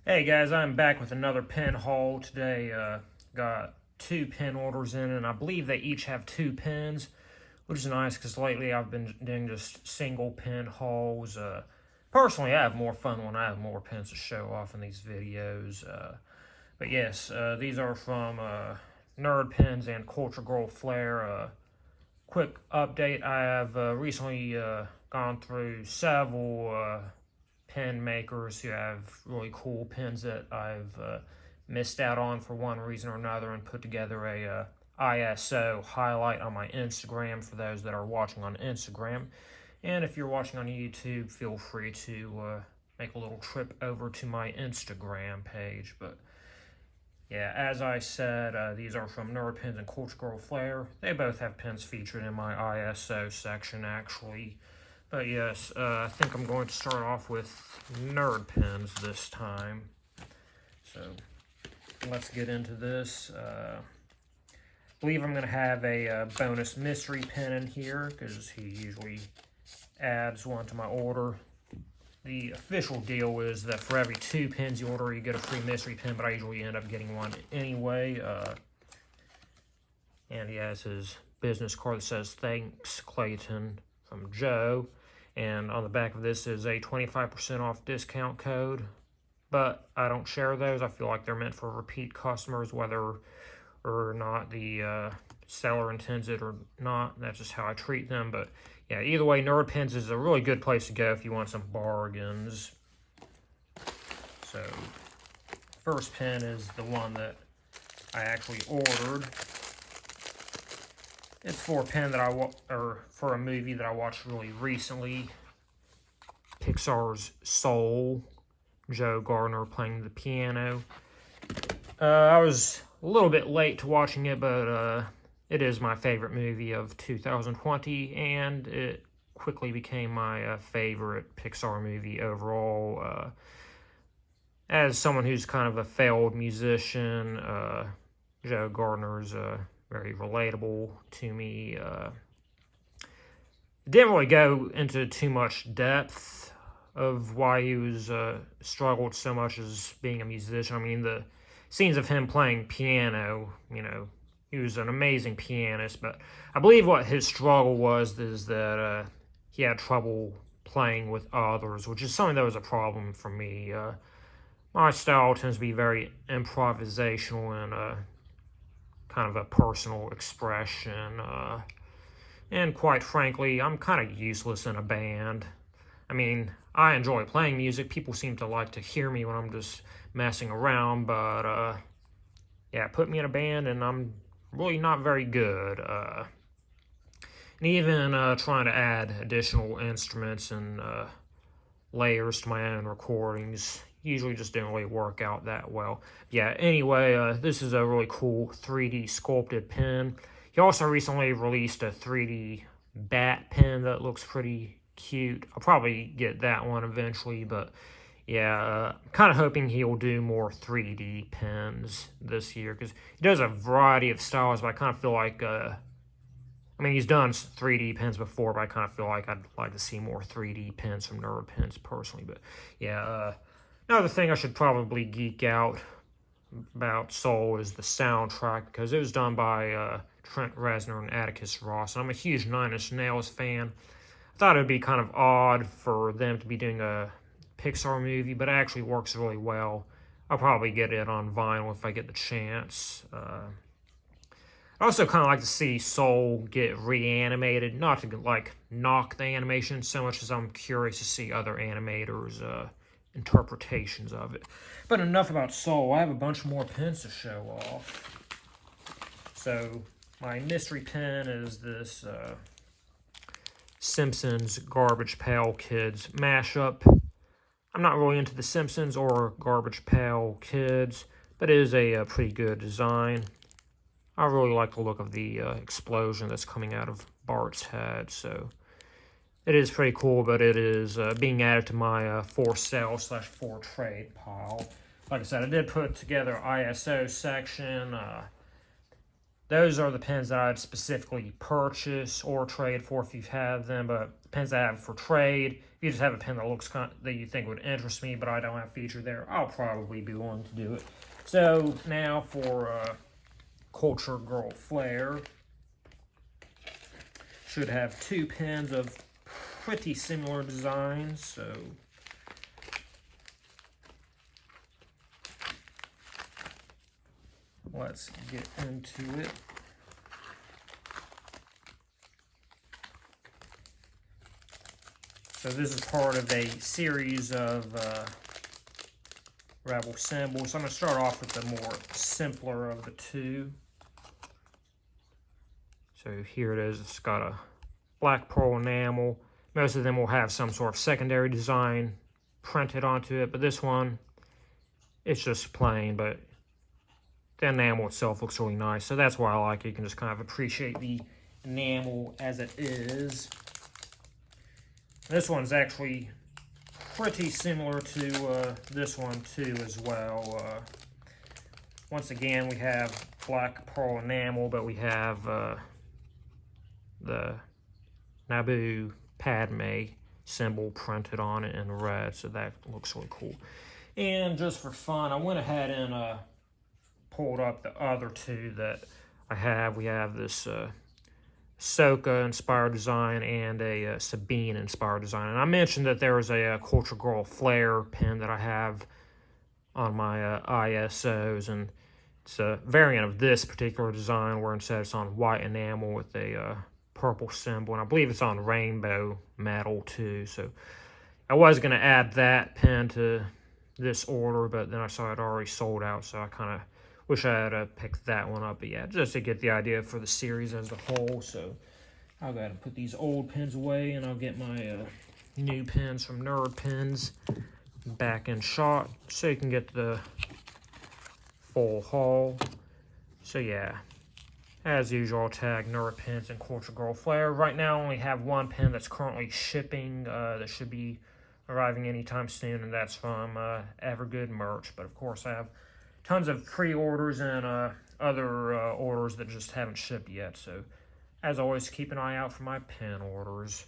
Hey guys, I'm back with another pen haul today. Got two pen orders in, and I believe they each have two pens, which is nice because lately I've been doing just single pen hauls. Personally, I have more fun when I have more pens to show off in these videos. But yes, these are from Nerd Pens and Culture Flair. Quick update: I have recently gone through several pen makers who have really cool pens that I've missed out on for one reason or another, and put together a ISO highlight on my Instagram for those that are watching on Instagram. And if you're watching on YouTube, feel free to make a little trip over to my Instagram page. But yeah, as I said, these are from Nerd Pens and Culture Flair. They both have pens featured in my ISO section, actually. But yes, I think I'm going to start off with Nerd Pens this time. So let's get into this. I believe I'm going to have a bonus mystery pen in here because he usually adds one to my order. The official deal is that for every two pens you order, you get a free mystery pen, but I usually end up getting one anyway. And he has his business card that says, "Thanks, Clayton," from Joe. And on the back of this is a 25% off discount code. But I don't share those. I feel like they're meant for repeat customers, whether or not the seller intends it or not. That's just how I treat them. But yeah, either way, Nerd Pens is a really good place to go if you want some bargains. So, first pen is the one that I actually ordered. It's for a pen that for a movie that I watched really recently. Pixar's Soul. Joe Gardner playing the piano. I was a little bit late to watching it, but it is my favorite movie of 2020, and it quickly became my favorite Pixar movie overall. As someone who's kind of a failed musician, Joe Gardner's very relatable to me. Didn't really go into too much depth of why he was struggled so much as being a musician. I mean, the scenes of him playing piano, he was an amazing pianist, but I believe what his struggle was is that he had trouble playing with others, which is something that was a problem for me. My style tends to be very improvisational and kind of a personal expression. And quite frankly, I'm kind of useless in a band. I mean, I enjoy playing music. People seem to like to hear me when I'm just messing around, but yeah, put me in a band and I'm really not very good. And even trying to add additional instruments and layers to my own recordings usually just didn't really work out that well. Yeah, anyway, this is a really cool 3D sculpted pen. He also recently released a 3D bat pen that looks pretty cute. I'll probably get that one eventually, but yeah, I'm kind of hoping he'll do more 3D pens this year, because he does a variety of styles, but I kind of feel like, I mean, he's done 3D pens before, but I kind of feel like I'd like to see more 3D pens from Nerd Pens personally. But yeah, another thing I should probably geek out about Soul is the soundtrack, because it was done by Trent Reznor and Atticus Ross, and I'm a huge Nine Inch Nails fan. I thought it would be kind of odd for them to be doing a Pixar movie, but it actually works really well. I'll probably get it on vinyl if I get the chance. I'd also kind of like to see Soul get reanimated, not to like knock the animation so much as I'm curious to see other animators' interpretations of it. But enough about Soul. I have a bunch more pens to show off. So my mystery pen is this Simpsons Garbage Pail Kids mashup. I'm not really into the Simpsons or Garbage Pail Kids, but it is a pretty good design. I really like the look of the explosion that's coming out of Bart's head, so it is pretty cool, but it is being added to my for sale / for trade pile. Like I said, I did put together ISO section. Those are the pens that I'd specifically purchase or trade for if you have them, but pins I have for trade. If you just have a pin that looks that you think would interest me, but I don't have featured there, I'll probably be willing to do it. So now for Culture Girl Flair. Should have 2 pins of pretty similar designs, so let's get into it. So this is part of a series of Rebel symbols. I'm going to start off with the more simpler of the 2. So here it is. It's got a black pearl enamel. Most of them will have some sort of secondary design printed onto it, but this one, it's just plain, but the enamel itself looks really nice. So that's why I like it. You can just kind of appreciate the enamel as it is. This one's actually pretty similar to this one too as well. Once again, we have black pearl enamel, but we have the Naboo Padme symbol printed on it in red, so that looks really cool. And just for fun, I went ahead and pulled up the other 2 that I have. We have this Ahsoka inspired design and a Sabine inspired design. And I mentioned that there was a Culture Girl Flair pin that I have on my ISOs, and it's a variant of this particular design where instead it's on white enamel with a purple symbol, and I believe it's on rainbow metal too. So I was going to add that pin to this order, but then I saw it already sold out, so I kind of wish I had picked that one up. But yeah, just to get the idea for the series as a whole. So I'll go ahead and put these old pins away, and I'll get my new pins from Nerd Pins back in shot so you can get the full haul. So yeah, as usual, I'll tag Nerd Pins and Culture Girl Flair. Right now I only have 1 pin that's currently shipping that should be arriving anytime soon, and that's from Evergood Merch. But of course I have tons of pre-orders and other orders that just haven't shipped yet. So as always, keep an eye out for my pin orders.